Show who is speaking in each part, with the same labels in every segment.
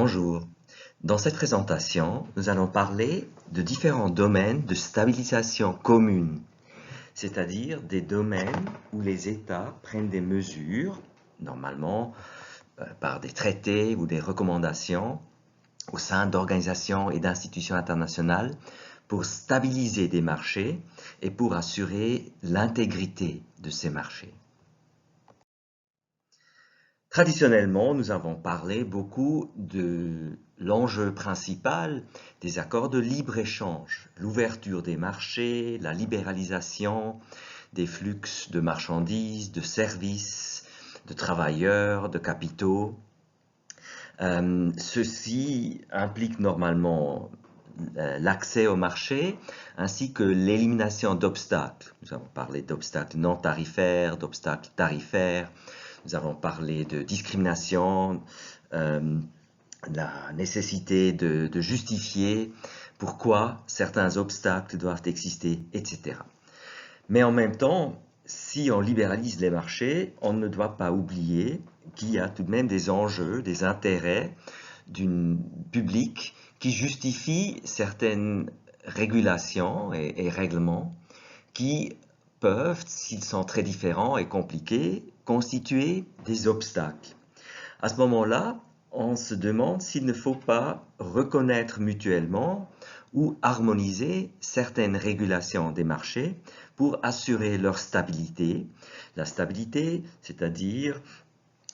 Speaker 1: Bonjour. Dans cette présentation, nous allons parler de différents domaines de stabilisation commune, c'est-à-dire des domaines où les États prennent des mesures, normalement par des traités ou des recommandations, au sein d'organisations et d'institutions internationales, pour stabiliser des marchés et pour assurer l'intégrité de ces marchés. Traditionnellement, nous avons parlé beaucoup de l'enjeu principal des accords de libre-échange, l'ouverture des marchés, la libéralisation des flux de marchandises, de services, de travailleurs, de capitaux. Ceci implique normalement l'accès au marché ainsi que l'élimination d'obstacles. Nous avons parlé d'obstacles non tarifaires, d'obstacles tarifaires. Nous avons parlé de discrimination, la nécessité de justifier pourquoi certains obstacles doivent exister, etc. Mais en même temps, si on libéralise les marchés, on ne doit pas oublier qu'il y a tout de même des enjeux, des intérêts du public qui justifient certaines régulations et règlements qui peuvent, s'ils sont très différents et compliqués, constituer des obstacles. À ce moment-là, on se demande s'il ne faut pas reconnaître mutuellement ou harmoniser certaines régulations des marchés pour assurer leur stabilité. La stabilité, c'est-à-dire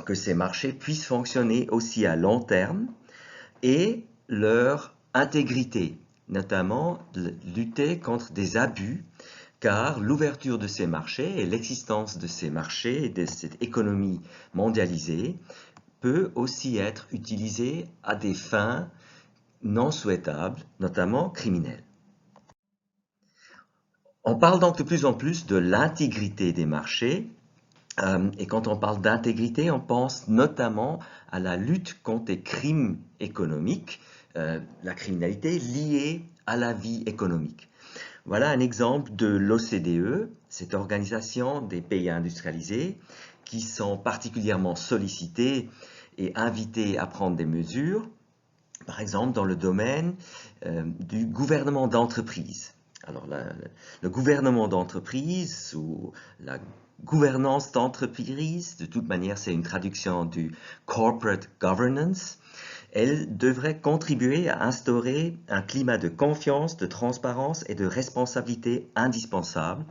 Speaker 1: que ces marchés puissent fonctionner aussi à long terme et leur intégrité, notamment lutter contre des abus, car l'ouverture de ces marchés et l'existence de ces marchés et de cette économie mondialisée peut aussi être utilisée à des fins non souhaitables, notamment criminelles. On parle donc de plus en plus de l'intégrité des marchés, et quand on parle d'intégrité, on pense notamment à la lutte contre les crimes économiques, la criminalité liée à la vie économique. Voilà un exemple de l'OCDE, cette organisation des pays industrialisés qui sont particulièrement sollicités et invités à prendre des mesures, par exemple dans le domaine du gouvernement d'entreprise. Alors, le gouvernement d'entreprise ou la gouvernance d'entreprise, de toute manière, c'est une traduction du corporate governance. Elle devrait contribuer à instaurer un climat de confiance, de transparence et de responsabilité indispensable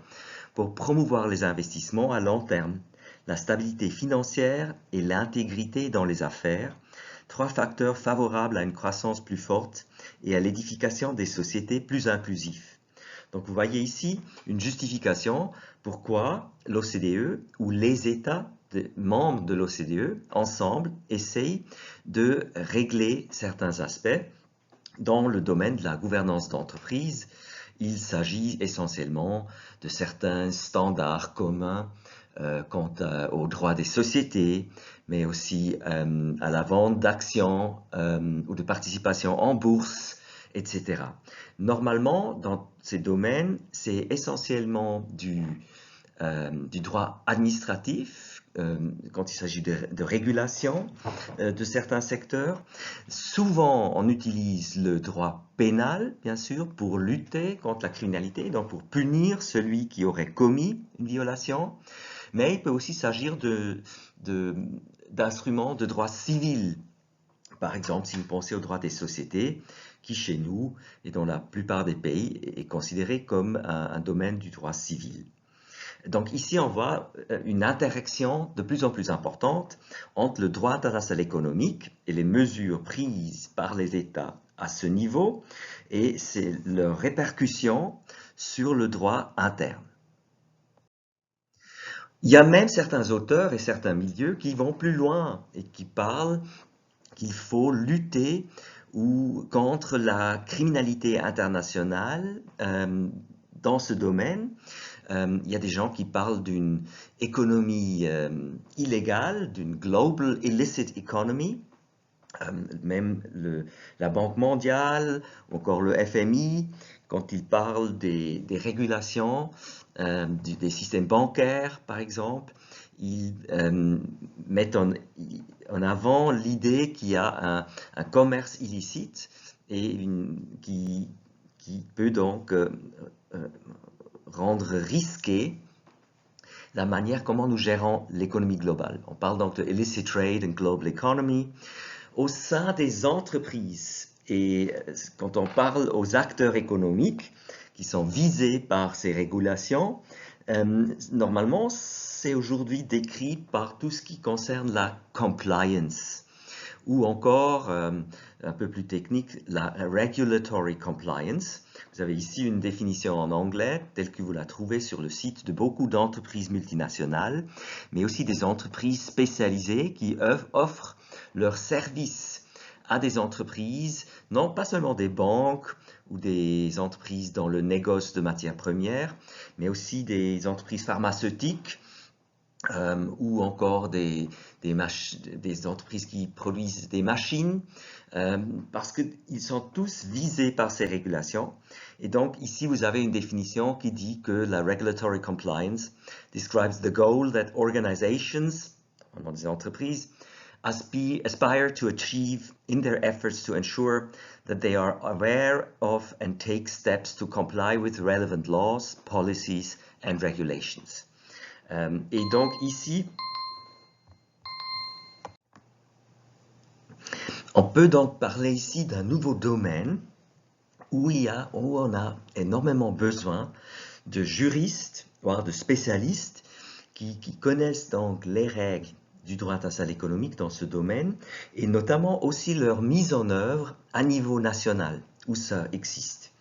Speaker 1: pour promouvoir les investissements à long terme, la stabilité financière et l'intégrité dans les affaires, trois facteurs favorables à une croissance plus forte et à l'édification des sociétés plus inclusives. Donc vous voyez ici une justification pourquoi l'OCDE ou les États membres de l'OCDE ensemble essayent de régler certains aspects dans le domaine de la gouvernance d'entreprise. Il s'agit essentiellement de certains standards communs quant aux droits des sociétés, mais aussi à la vente d'actions ou de participation en bourse, etc. Normalement, dans ces domaines, c'est essentiellement du droit administratif, quand il s'agit de régulation de certains secteurs. Souvent, on utilise le droit pénal, bien sûr, pour lutter contre la criminalité, donc pour punir celui qui aurait commis une violation. Mais il peut aussi s'agir d'instruments de droit civil. Par exemple, si vous pensez au droit des sociétés, qui chez nous et dans la plupart des pays est considéré comme un domaine du droit civil. Donc ici, on voit une interaction de plus en plus importante entre le droit international économique et les mesures prises par les États à ce niveau et leurs répercussions sur le droit interne. Il y a même certains auteurs et certains milieux qui vont plus loin et qui parlent qu'il faut lutter contre la criminalité internationale dans ce domaine. Il y a des gens qui parlent d'une économie illégale, d'une global illicit economy. Même la Banque mondiale, encore le FMI, quand ils parlent des régulations des systèmes bancaires, par exemple, ils mettent en avant l'idée qu'il y a un commerce illicite et qui peut donc euh, rendre risqué la manière comment nous gérons l'économie globale. On parle donc de illicit trade and global economy. Au sein des entreprises, et quand on parle aux acteurs économiques qui sont visés par ces régulations, normalement, c'est aujourd'hui décrit par tout ce qui concerne la compliance, ou encore, un peu plus technique, la regulatory compliance. Vous avez ici une définition en anglais, telle que vous la trouvez sur le site de beaucoup d'entreprises multinationales, mais aussi des entreprises spécialisées qui offrent leurs services à des entreprises, non pas seulement des banques ou des entreprises dans le négoce de matières premières, mais aussi des entreprises pharmaceutiques, ou encore des entreprises qui produisent des machines, parce qu'ils sont tous visés par ces régulations. Et donc ici, vous avez une définition qui dit que la regulatory compliance describes the goal that organizations, dans des entreprises, aspire to achieve in their efforts to ensure that they are aware of and take steps to comply with relevant laws, policies and regulations. Et donc ici, on peut donc parler ici d'un nouveau domaine où on a énormément besoin de juristes, voire de spécialistes qui connaissent donc les règles du droit international économique dans ce domaine et notamment aussi leur mise en œuvre à niveau national où ça existe.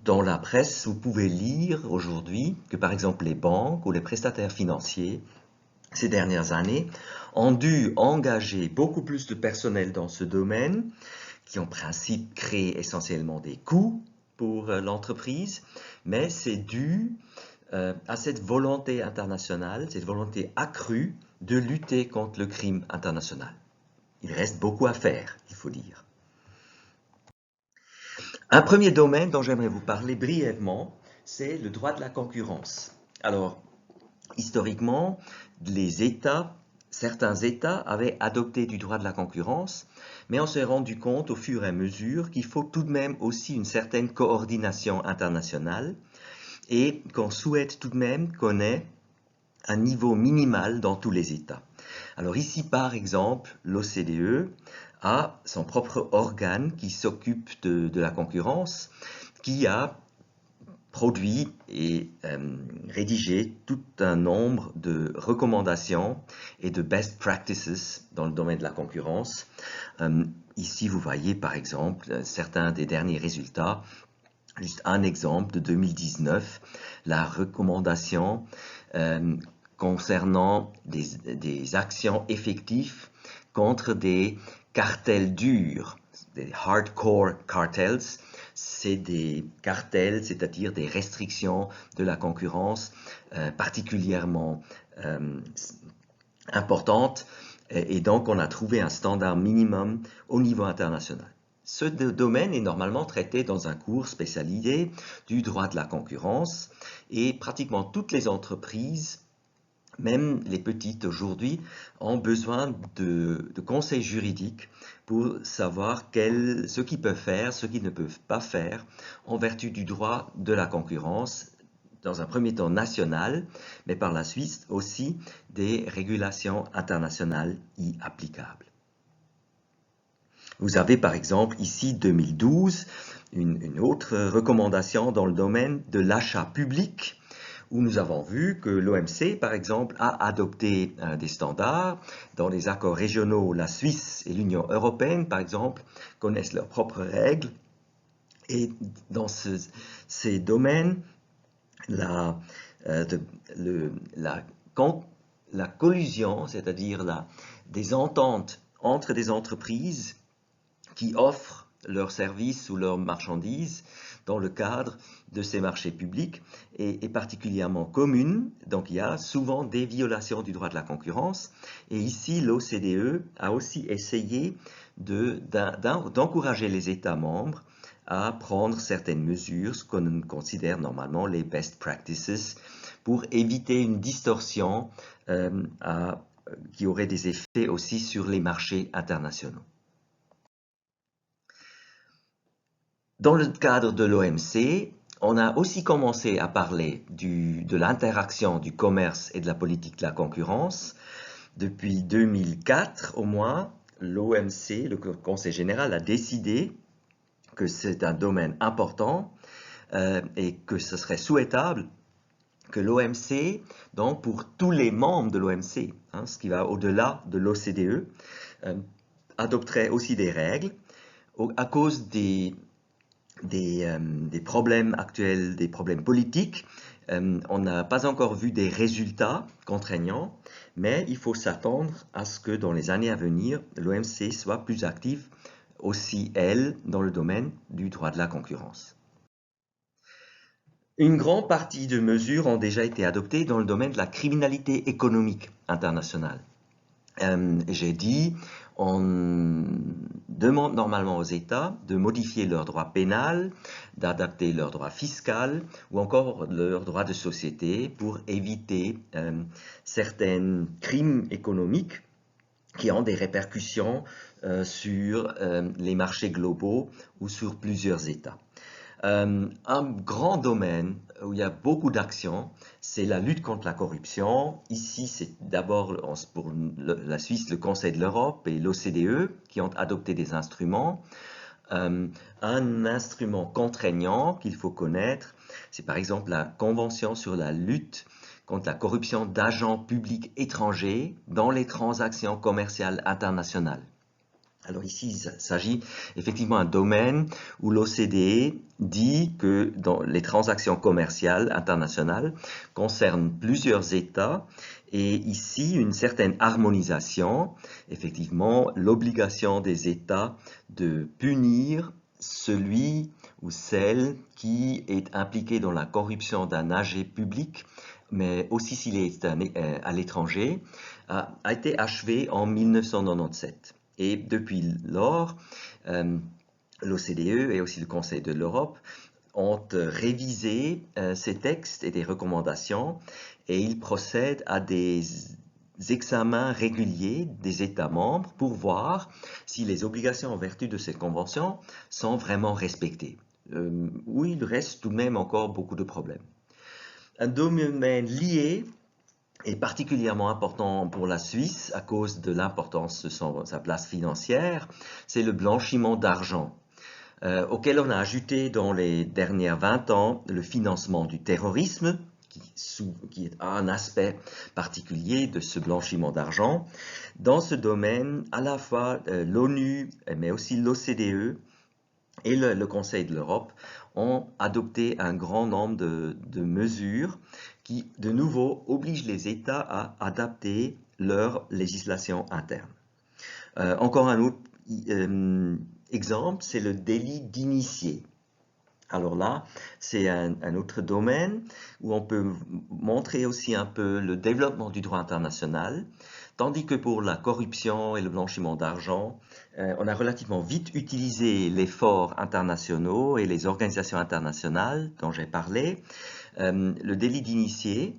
Speaker 1: Dans la presse, vous pouvez lire aujourd'hui que par exemple les banques ou les prestataires financiers ces dernières années ont dû engager beaucoup plus de personnel dans ce domaine qui en principe crée essentiellement des coûts pour l'entreprise, mais c'est dû à cette volonté internationale, cette volonté accrue de lutter contre le crime international. Il reste beaucoup à faire, il faut dire. Un premier domaine dont j'aimerais vous parler brièvement, c'est le droit de la concurrence. Alors, historiquement, certains États avaient adopté du droit de la concurrence, mais on s'est rendu compte au fur et à mesure qu'il faut tout de même aussi une certaine coordination internationale et qu'on souhaite tout de même qu'on ait un niveau minimal dans tous les États. Alors ici, par exemple, l'OCDE a son propre organe qui s'occupe de la concurrence, qui a produit et rédigé tout un nombre de recommandations et de best practices dans le domaine de la concurrence. Ici, vous voyez par exemple certains des derniers résultats. Juste un exemple de 2019, la recommandation concernant des actions effectives contre des cartels durs, des hardcore cartels. C'est des cartels, c'est-à-dire des restrictions de la concurrence particulièrement importantes. Et donc, on a trouvé un standard minimum au niveau international. Ce domaine est normalement traité dans un cours spécialisé du droit de la concurrence et pratiquement toutes les entreprises, même les petites aujourd'hui, ont besoin de conseils juridiques pour savoir ce qu'ils peuvent faire, ce qu'ils ne peuvent pas faire en vertu du droit de la concurrence, dans un premier temps national, mais par la suite aussi des régulations internationales y applicables. Vous avez par exemple ici 2012 une autre recommandation dans le domaine de l'achat public où nous avons vu que l'OMC par exemple a adopté des standards. Dans les accords régionaux, la Suisse et l'Union européenne par exemple connaissent leurs propres règles et dans ces domaines, la collusion, c'est-à-dire des ententes entre des entreprises qui offrent leurs services ou leurs marchandises dans le cadre de ces marchés publics est particulièrement commune. Donc il y a souvent des violations du droit de la concurrence. Et ici, l'OCDE a aussi essayé d'encourager les États membres à prendre certaines mesures, ce qu'on considère normalement les best practices, pour éviter une distorsion qui aurait des effets aussi sur les marchés internationaux. Dans le cadre de l'OMC, on a aussi commencé à parler de l'interaction du commerce et de la politique de la concurrence. Depuis 2004 au moins, l'OMC, le Conseil général, a décidé que c'est un domaine important et que ce serait souhaitable que l'OMC, donc pour tous les membres de l'OMC, ce qui va au-delà de l'OCDE, adopterait aussi des règles à cause des problèmes actuels, des problèmes politiques. On n'a pas encore vu des résultats contraignants, mais il faut s'attendre à ce que dans les années à venir, l'OMC soit plus active aussi, elle, dans le domaine du droit de la concurrence. Une grande partie de mesures ont déjà été adoptées dans le domaine de la criminalité économique internationale. J'ai dit, on demande normalement aux États de modifier leur droit pénal, d'adapter leur droit fiscal ou encore leur droit de société pour éviter certains crimes économiques qui ont des répercussions sur les marchés globaux ou sur plusieurs États. Un grand domaine où il y a beaucoup d'actions, c'est la lutte contre la corruption. Ici, c'est d'abord pour la Suisse, le Conseil de l'Europe et l'OCDE qui ont adopté des instruments. Un instrument contraignant qu'il faut connaître, c'est par exemple la Convention sur la lutte contre la corruption d'agents publics étrangers dans les transactions commerciales internationales. Alors ici, il s'agit effectivement d'un domaine où l'OCDE dit que dans les transactions commerciales internationales concernent plusieurs États et ici une certaine harmonisation, effectivement l'obligation des États de punir celui ou celle qui est impliqué dans la corruption d'un agent public, mais aussi s'il est à l'étranger, a été achevé en 1997. Et depuis lors, l'OCDE et aussi le Conseil de l'Europe ont révisé ces textes et des recommandations et ils procèdent à des examens réguliers des États membres pour voir si les obligations en vertu de cette convention sont vraiment respectées. Où il reste tout de même encore beaucoup de problèmes. Un domaine lié est particulièrement important pour la Suisse à cause de l'importance de sa place financière, c'est le blanchiment d'argent, auquel on a ajouté dans les dernières 20 ans le financement du terrorisme, qui est un aspect particulier de ce blanchiment d'argent. Dans ce domaine, à la fois l'ONU, mais aussi l'OCDE et le Conseil de l'Europe ont adopté un grand nombre de mesures qui, de nouveau, obligent les États à adapter leur législation interne. Encore un autre exemple, c'est le délit d'initié. Alors là, c'est un autre domaine où on peut montrer aussi un peu le développement du droit international, tandis que pour la corruption et le blanchiment d'argent, on a relativement vite utilisé les forts internationaux et les organisations internationales dont j'ai parlé. Le délit d'initié,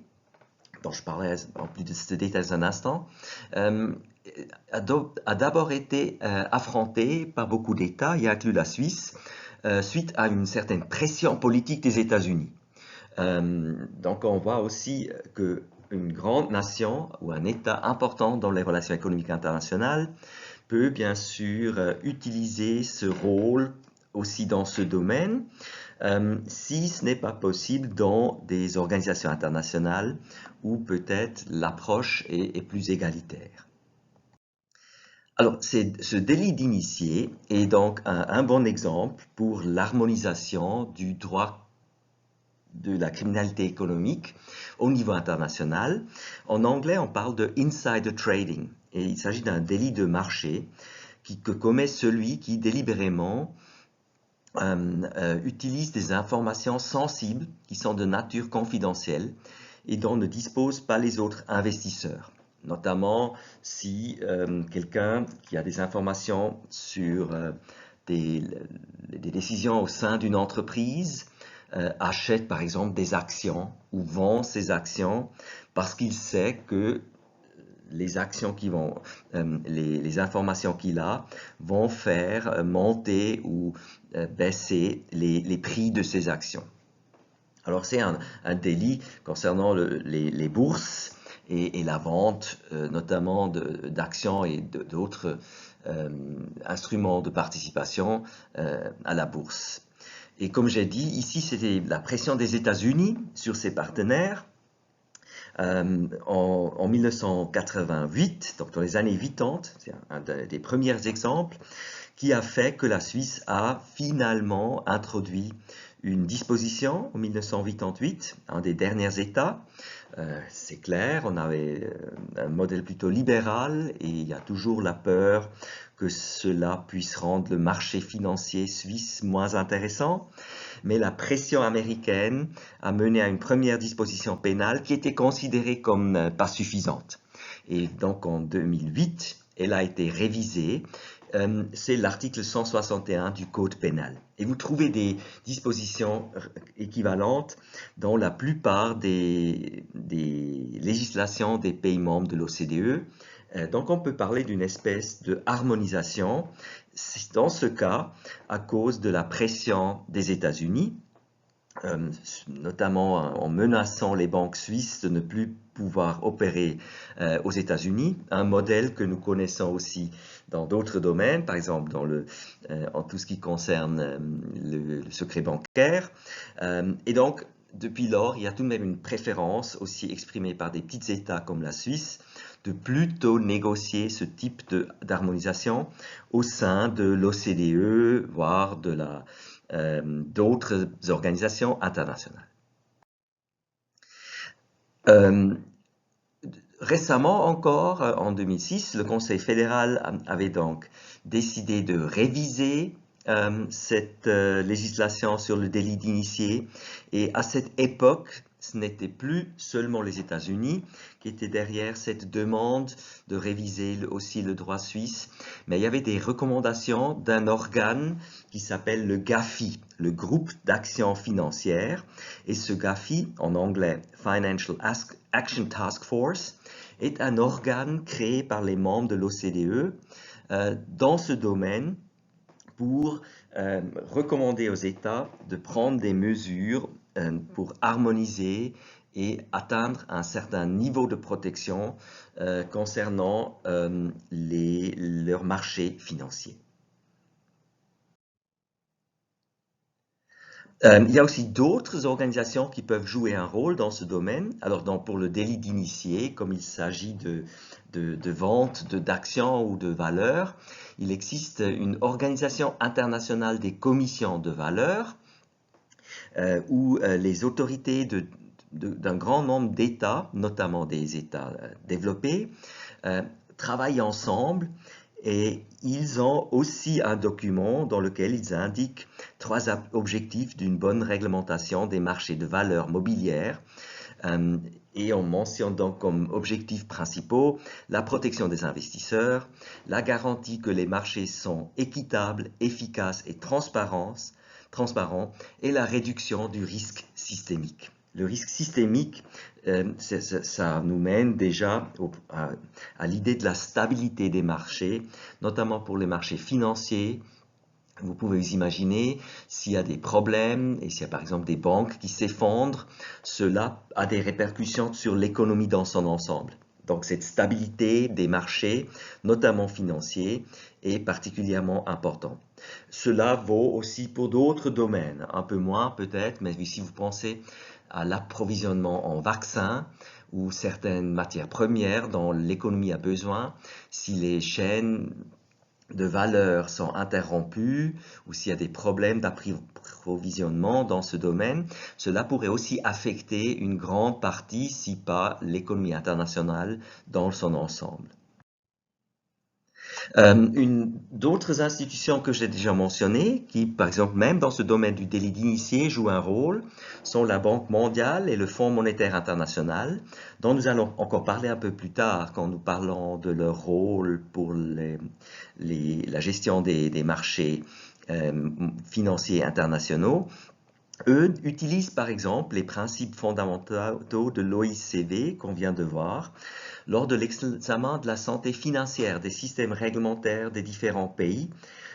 Speaker 1: dont je parlais en plus de ce détail un instant, a d'abord été affronté par beaucoup d'États, y inclus la Suisse, suite à une certaine pression politique des États-Unis. Donc on voit aussi qu'une grande nation ou un État important dans les relations économiques internationales peut bien sûr utiliser ce rôle aussi dans ce domaine, si ce n'est pas possible dans des organisations internationales où peut-être l'approche est plus égalitaire. Alors, ce délit d'initié est donc un bon exemple pour l'harmonisation du droit de la criminalité économique au niveau international. En anglais, on parle de insider trading et il s'agit d'un délit de marché que commet celui qui délibérément utilise des informations sensibles qui sont de nature confidentielle et dont ne disposent pas les autres investisseurs. Notamment si quelqu'un qui a des informations sur des décisions au sein d'une entreprise achète par exemple des actions ou vend ses actions parce qu'il sait que les actions les informations qu'il a vont faire monter ou baisser les prix de ses actions. Alors c'est un délit concernant les bourses et la vente notamment d'actions et d'autres instruments de participation à la bourse. Et comme j'ai dit, ici c'était la pression des États-Unis sur ses partenaires. En 1988, donc dans les années 80, c'est un des premiers exemples, qui a fait que la Suisse a finalement introduit une disposition en 1988, un des derniers États. C'est clair, on avait un modèle plutôt libéral et il y a toujours la peur que cela puisse rendre le marché financier suisse moins intéressant. Mais la pression américaine a mené à une première disposition pénale qui était considérée comme pas suffisante. Et donc en 2008, elle a été révisée. C'est l'article 161 du Code pénal. Et vous trouvez des dispositions équivalentes dans la plupart des législations des pays membres de l'OCDE. Donc on peut parler d'une espèce de harmonisation, dans ce cas à cause de la pression des États-Unis, notamment en menaçant les banques suisses de ne plus pouvoir opérer aux États-Unis, un modèle que nous connaissons aussi dans d'autres domaines, par exemple en tout ce qui concerne le secret bancaire. Et donc, depuis lors, il y a tout de même une préférence aussi exprimée par des petits États comme la Suisse de plutôt négocier ce type d'harmonisation au sein de l'OCDE, voire d'autres organisations internationales. Récemment encore, en 2006, le Conseil fédéral avait donc décidé de réviser cette législation sur le délit d'initié. Et à cette époque, ce n'était plus seulement les États-Unis qui étaient derrière cette demande de réviser aussi le droit suisse, mais il y avait des recommandations d'un organe qui s'appelle le GAFI, le groupe d'action financière. Et ce GAFI, en anglais Financial Action Task Force, est un organe créé par les membres de l'OCDE dans ce domaine pour recommander aux États de prendre des mesures pour harmoniser et atteindre un certain niveau de protection concernant leurs marchés financiers. Il y a aussi d'autres organisations qui peuvent jouer un rôle dans ce domaine. Alors pour le délit d'initié, comme il s'agit de vente d'actions ou de valeurs, il existe une organisation internationale des commissions de valeurs où les autorités d'un grand nombre d'États, notamment des États développés, travaillent ensemble. Et ils ont aussi un document dans lequel ils indiquent 3 objectifs d'une bonne réglementation des marchés de valeurs mobilières. Et on mentionne donc comme objectifs principaux la protection des investisseurs, la garantie que les marchés sont équitables, efficaces et transparents, et la réduction du risque systémique. Le risque systémique, ça nous mène déjà à l'idée de la stabilité des marchés, notamment pour les marchés financiers. Vous pouvez vous imaginer, s'il y a des problèmes et s'il y a par exemple des banques qui s'effondrent, cela a des répercussions sur l'économie dans son ensemble. Donc cette stabilité des marchés, notamment financiers, est particulièrement importante. Cela vaut aussi pour d'autres domaines, un peu moins peut-être, mais si vous pensez à l'approvisionnement en vaccins ou certaines matières premières dont l'économie a besoin, si les chaînes de valeur sont interrompues ou s'il y a des problèmes d'approvisionnement dans ce domaine, cela pourrait aussi affecter une grande partie, si pas l'économie internationale dans son ensemble. D'autres institutions que j'ai déjà mentionnées, qui par exemple même dans ce domaine du délit d'initié jouent un rôle, sont la Banque mondiale et le Fonds monétaire international, dont nous allons encore parler un peu plus tard quand nous parlons de leur rôle pour la gestion des marchés financiers internationaux. eux utilisent par exemple les principes fondamentaux de l'OICV qu'on vient de voir lors de l'examen de la santé financière des systèmes réglementaires des différents pays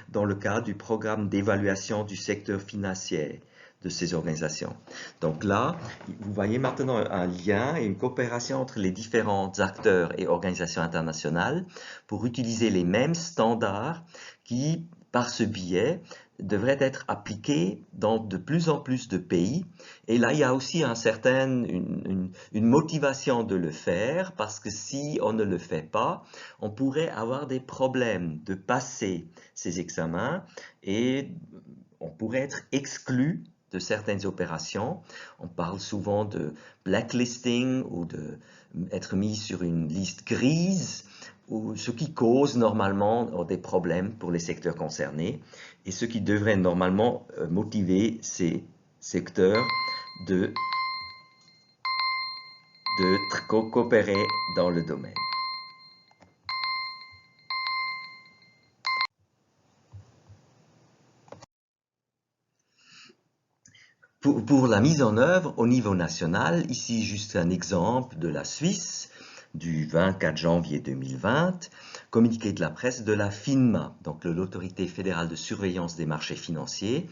Speaker 1: dans le cadre du programme d'évaluation du secteur financier de ces organisations. Donc là, vous voyez maintenant un lien et une coopération entre les différents acteurs et organisations internationales pour utiliser les mêmes standards qui, par ce biais, devraient être appliqués dans de plus en plus de pays. Et là, il y a aussi une motivation de le faire parce que si on ne le fait pas, on pourrait avoir des problèmes de passer ces examens et on pourrait être exclu de certaines opérations. On parle souvent de blacklisting ou d'être mis sur une liste grise, ou ce qui cause normalement des problèmes pour les secteurs concernés et ce qui devrait normalement motiver ces secteurs de, coopérer dans le domaine. Pour la mise en œuvre au niveau national, ici juste un exemple de la Suisse du 24 janvier 2020, communiqué de la presse de la FINMA, donc l'autorité fédérale de surveillance des marchés financiers.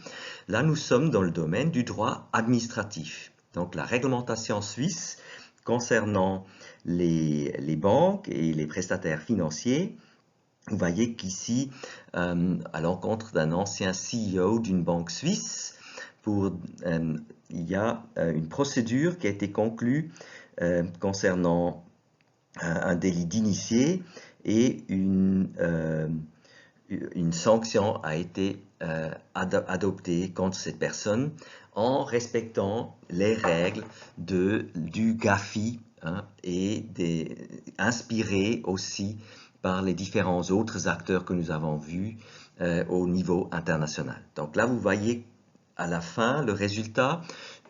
Speaker 1: Là, nous sommes dans le domaine du droit administratif. Donc la réglementation suisse concernant les banques et les prestataires financiers. Vous voyez qu'ici, à l'encontre d'un ancien CEO d'une banque suisse, il y a une procédure qui a été conclue concernant un délit d'initié et une sanction a été adoptée contre cette personne en respectant les règles du GAFI et inspiré aussi par les différents autres acteurs que nous avons vus au niveau international. Donc là, vous voyez à la fin le résultat,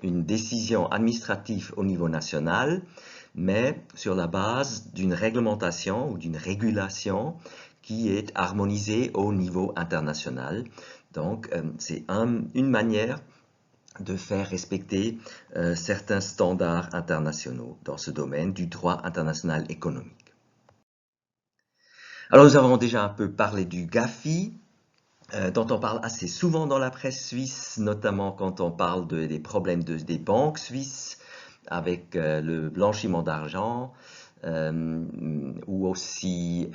Speaker 1: une décision administrative au niveau national, mais sur la base d'une réglementation ou d'une régulation qui est harmonisée au niveau international. Donc, c'est une manière de faire respecter certains standards internationaux dans ce domaine du droit international économique. Alors, nous avons déjà un peu parlé du GAFI, dont on parle assez souvent dans la presse suisse, notamment quand on parle des problèmes des banques suisses avec le blanchiment d'argent ou aussi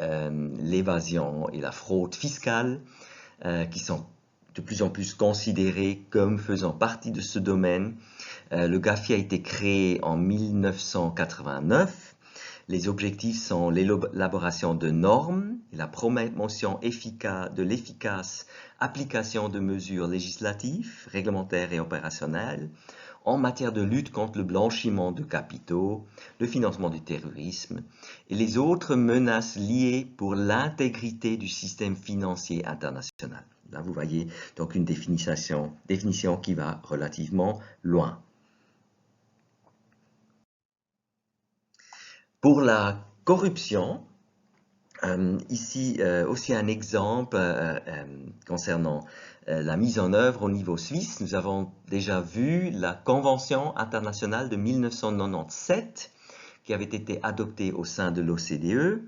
Speaker 1: l'évasion et la fraude fiscale qui sont de plus en plus considérés comme faisant partie de ce domaine. Le GAFI a été créé en 1989. Les objectifs sont l'élaboration de normes, la promotion de l'efficace application de mesures législatives, réglementaires et opérationnelles en matière de lutte contre le blanchiment de capitaux, le financement du terrorisme et les autres menaces liées pour l'intégrité du système financier international. Là, vous voyez donc une définition qui va relativement loin. Pour la corruption, ici aussi un exemple concernant la mise en œuvre au niveau suisse. Nous avons déjà vu la Convention internationale de 1997 qui avait été adoptée au sein de l'OCDE.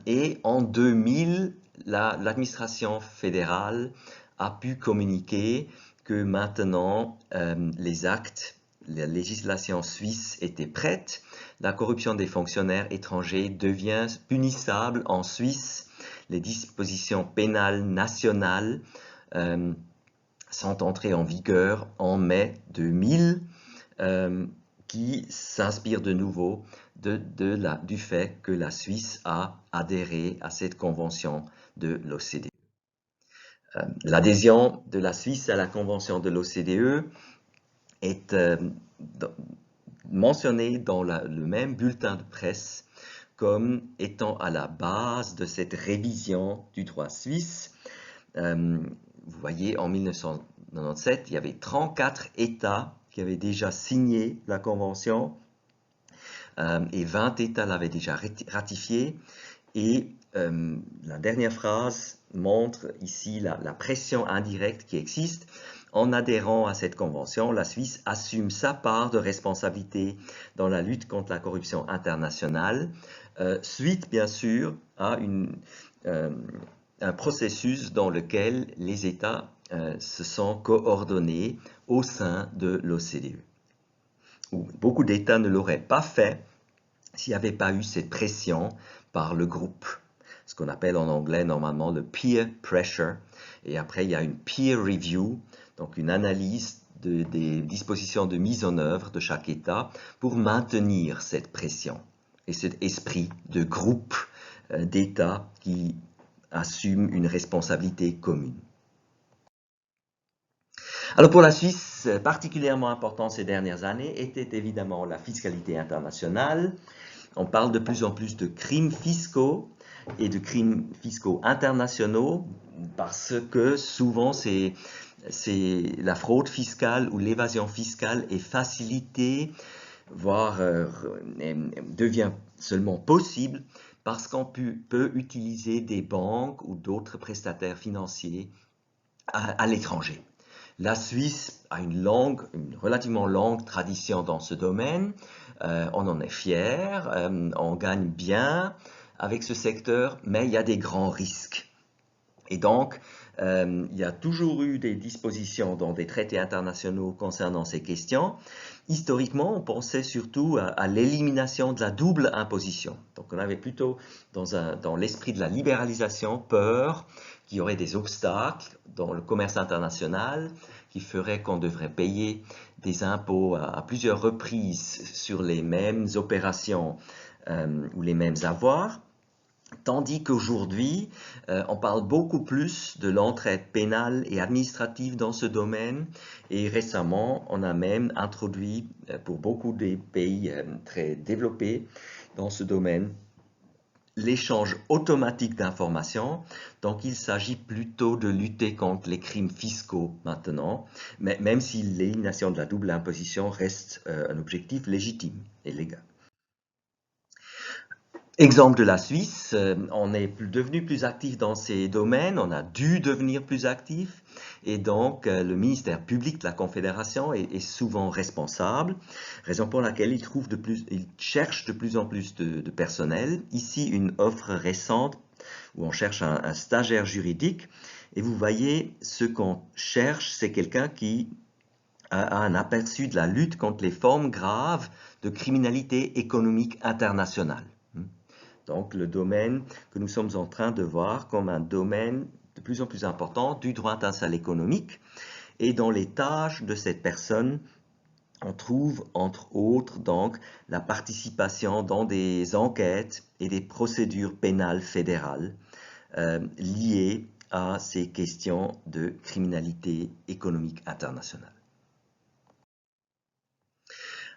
Speaker 1: Et en 2000, l'administration fédérale a pu communiquer que maintenant les actes, la législation suisse était prête. La corruption des fonctionnaires étrangers devient punissable en Suisse. Les dispositions pénales nationales sont entrées en vigueur en mai 2000, qui s'inspire de nouveau du fait que la Suisse a adhéré à cette convention de l'OCDE. L'adhésion de la Suisse à la convention de l'OCDE est mentionnée dans le même bulletin de presse comme étant à la base de cette révision du droit suisse. Vous voyez, en 1997, il y avait 34 États qui avaient déjà signé la convention et 20 États l'avaient déjà ratifiée. Et la dernière phrase montre ici la pression indirecte qui existe En adhérant à cette convention, la Suisse assume sa part de responsabilité dans la lutte contre la corruption internationale, suite bien sûr à un processus dans lequel les États se sont coordonnés au sein de l'OCDE. Beaucoup d'États ne l'auraient pas fait s'il n'y avait pas eu cette pression par le groupe, ce qu'on appelle en anglais normalement le peer pressure. Et après, il y a une peer review, donc une analyse des dispositions de mise en œuvre de chaque État pour maintenir cette pression et cet esprit de groupe d'États qui assument une responsabilité commune. Alors pour la Suisse, particulièrement important ces dernières années était évidemment la fiscalité internationale. On parle de plus en plus de crimes fiscaux et de crimes fiscaux internationaux parce que souvent c'est la fraude fiscale ou l'évasion fiscale est facilitée, voire devient seulement possible parce qu'on peut utiliser des banques ou d'autres prestataires financiers à l'étranger. La Suisse a une relativement longue tradition dans ce domaine. On en est fier, on gagne bien avec ce secteur, mais il y a des grands risques. Et donc, il y a toujours eu des dispositions dans des traités internationaux concernant ces questions. Historiquement, on pensait surtout à l'élimination de la double imposition. Donc, on avait plutôt, dans l'esprit de la libéralisation, peur qu'il y aurait des obstacles dans le commerce international qui feraient qu'on devrait payer des impôts à plusieurs reprises sur les mêmes opérations ou les mêmes avoirs. Tandis qu'aujourd'hui, on parle beaucoup plus de l'entraide pénale et administrative dans ce domaine. Et récemment, on a même introduit, pour beaucoup des pays très développés dans ce domaine, l'échange automatique d'informations. Donc, il s'agit plutôt de lutter contre les crimes fiscaux maintenant, mais même si l'élimination de la double imposition reste un objectif légitime et légal. Exemple de la Suisse, on est devenu plus actif dans ces domaines, on a dû devenir plus actif et donc le ministère public de la Confédération est souvent responsable, raison pour laquelle il cherche de plus en plus de personnel. Ici, une offre récente où on cherche un stagiaire juridique et vous voyez ce qu'on cherche, c'est quelqu'un qui a un aperçu de la lutte contre les formes graves de criminalité économique internationale. Donc, le domaine que nous sommes en train de voir comme un domaine de plus en plus important du droit international économique. Et dans les tâches de cette personne, on trouve entre autres donc la participation dans des enquêtes et des procédures pénales fédérales liées à ces questions de criminalité économique internationale.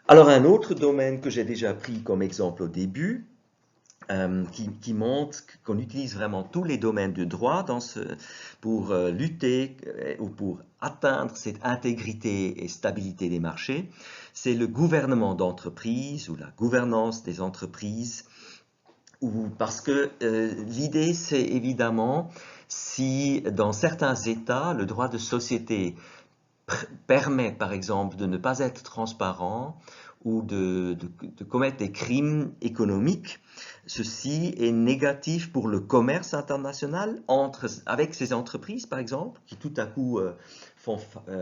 Speaker 1: Alors, un autre domaine que j'ai déjà pris comme exemple au début, qui montre qu'on utilise vraiment tous les domaines du droit pour lutter ou pour atteindre cette intégrité et stabilité des marchés, c'est le gouvernement d'entreprise ou la gouvernance des entreprises. Parce que l'idée, c'est évidemment si dans certains États, le droit de société permet par exemple de ne pas être transparent ou de commettre des crimes économiques, ceci est négatif pour le commerce international avec ces entreprises, par exemple, qui tout à coup font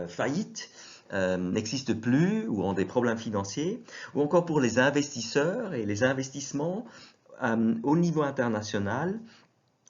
Speaker 1: faillite, n'existent plus ou ont des problèmes financiers, ou encore pour les investisseurs et les investissements au niveau international.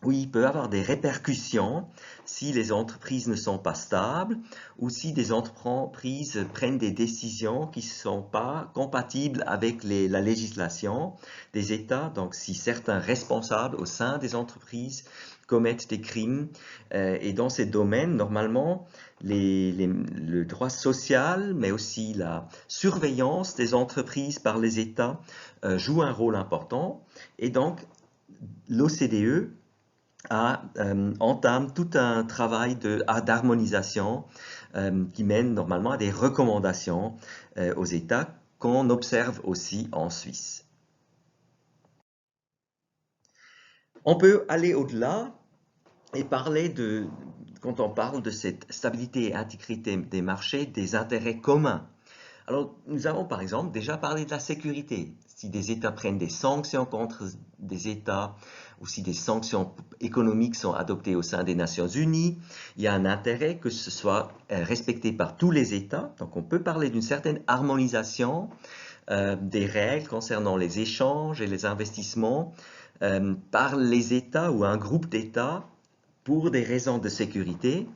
Speaker 1: Oui, il peut y avoir des répercussions si les entreprises ne sont pas stables ou si des entreprises prennent des décisions qui ne sont pas compatibles avec la législation des États. Donc, si certains responsables au sein des entreprises commettent des crimes, et dans ces domaines, normalement, le droit social, mais aussi la surveillance des entreprises par les États joue un rôle important. Et donc, l'OCDE entame tout un travail d'harmonisation qui mène normalement à des recommandations aux États qu'on observe aussi en Suisse. On peut aller au-delà et parler quand on parle de cette stabilité et intégrité des marchés, des intérêts communs. Alors, nous avons par exemple déjà parlé de la sécurité. Si des États prennent des sanctions contre des États ou si des sanctions économiques sont adoptées au sein des Nations Unies, il y a un intérêt que ce soit respecté par tous les États. Donc, on peut parler d'une certaine harmonisation des règles concernant les échanges et les investissements par les États ou un groupe d'États pour des raisons de sécurité.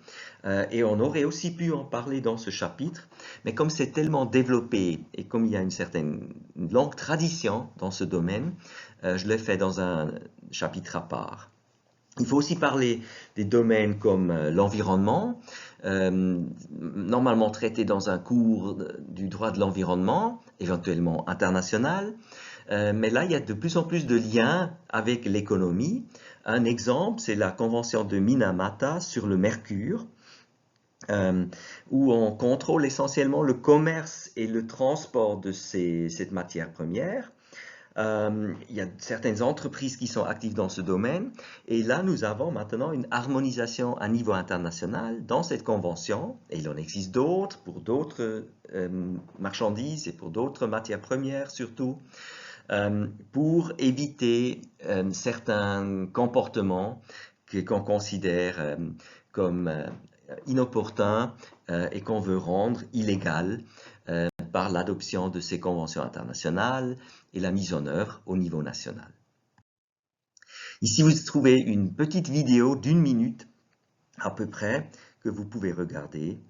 Speaker 1: Et on aurait aussi pu en parler dans ce chapitre, mais comme c'est tellement développé et comme il y a une longue tradition dans ce domaine, je l'ai fait dans un chapitre à part. Il faut aussi parler des domaines comme l'environnement, normalement traité dans un cours du droit de l'environnement, éventuellement international, mais là il y a de plus en plus de liens avec l'économie. Un exemple, c'est la convention de Minamata sur le mercure, où on contrôle essentiellement le commerce et le transport de cette matière première. Il y a certaines entreprises qui sont actives dans ce domaine et là nous avons maintenant une harmonisation à niveau international dans cette convention et il en existe d'autres pour d'autres marchandises et pour d'autres matières premières surtout pour éviter certains comportements qu'on considère comme inopportuns et qu'on veut rendre illégaux par l'adoption de ces conventions internationales et la mise en œuvre au niveau national. Ici, vous trouvez une petite vidéo d'1 minute à peu près que vous pouvez regarder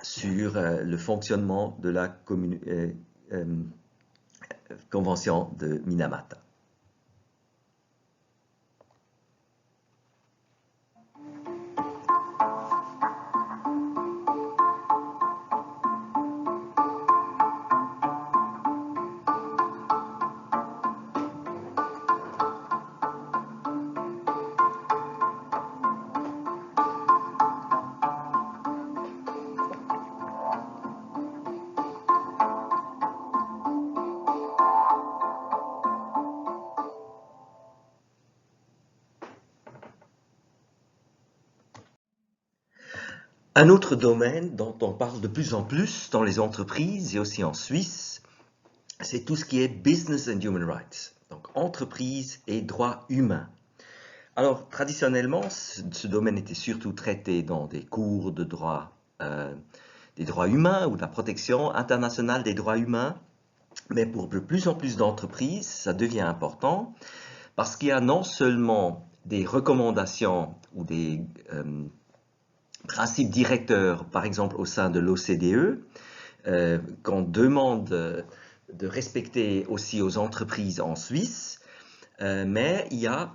Speaker 1: sur le fonctionnement de la convention de Minamata. Un autre domaine dont on parle de plus en plus dans les entreprises et aussi en Suisse, c'est tout ce qui est Business and Human Rights, donc entreprise et droits humains. Alors, traditionnellement, ce domaine était surtout traité dans des cours de droit des droits humains ou de la protection internationale des droits humains, mais pour de plus en plus d'entreprises, ça devient important parce qu'il y a non seulement des recommandations ou des principes directeurs, par exemple au sein de l'OCDE, qu'on demande de respecter aussi aux entreprises en Suisse, mais il y a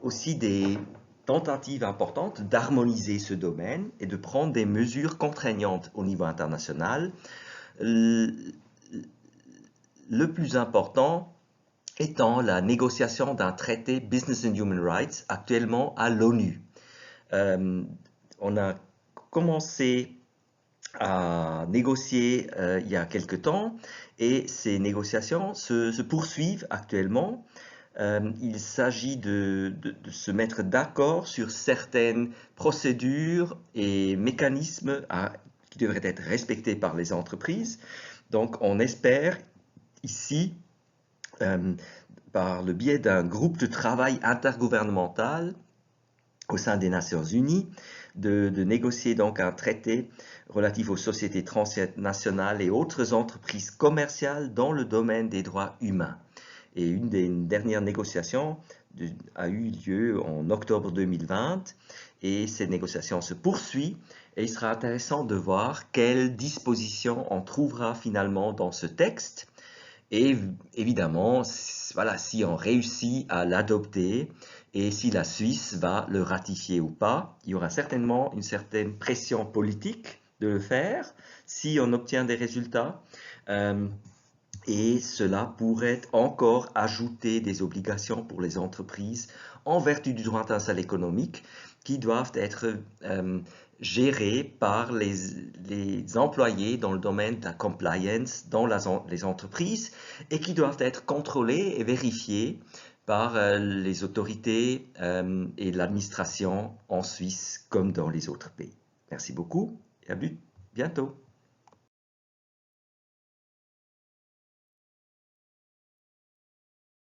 Speaker 1: aussi des tentatives importantes d'harmoniser ce domaine et de prendre des mesures contraignantes au niveau international. Le plus important étant la négociation d'un traité Business and Human Rights actuellement à l'ONU. On a commencé à négocier il y a quelque temps et ces négociations se poursuivent actuellement. Il s'agit de se mettre d'accord sur certaines procédures et mécanismes qui devraient être respectés par les entreprises. Donc on espère ici, par le biais d'un groupe de travail intergouvernemental au sein des Nations Unies, de négocier donc un traité relatif aux sociétés transnationales et autres entreprises commerciales dans le domaine des droits humains. Et une des dernières négociations a eu lieu en octobre 2020 et ces négociations se poursuivent et il sera intéressant de voir quelles dispositions on trouvera finalement dans ce texte et évidemment, voilà, si on réussit à l'adopter et si la Suisse va le ratifier ou pas, il y aura certainement une certaine pression politique de le faire si on obtient des résultats. Et cela pourrait encore ajouter des obligations pour les entreprises en vertu du droit international économique qui doivent être gérées par les employés dans le domaine de la compliance dans les entreprises et qui doivent être contrôlées et vérifiées par les autorités et l'administration en Suisse comme dans les autres pays. Merci beaucoup et à bientôt.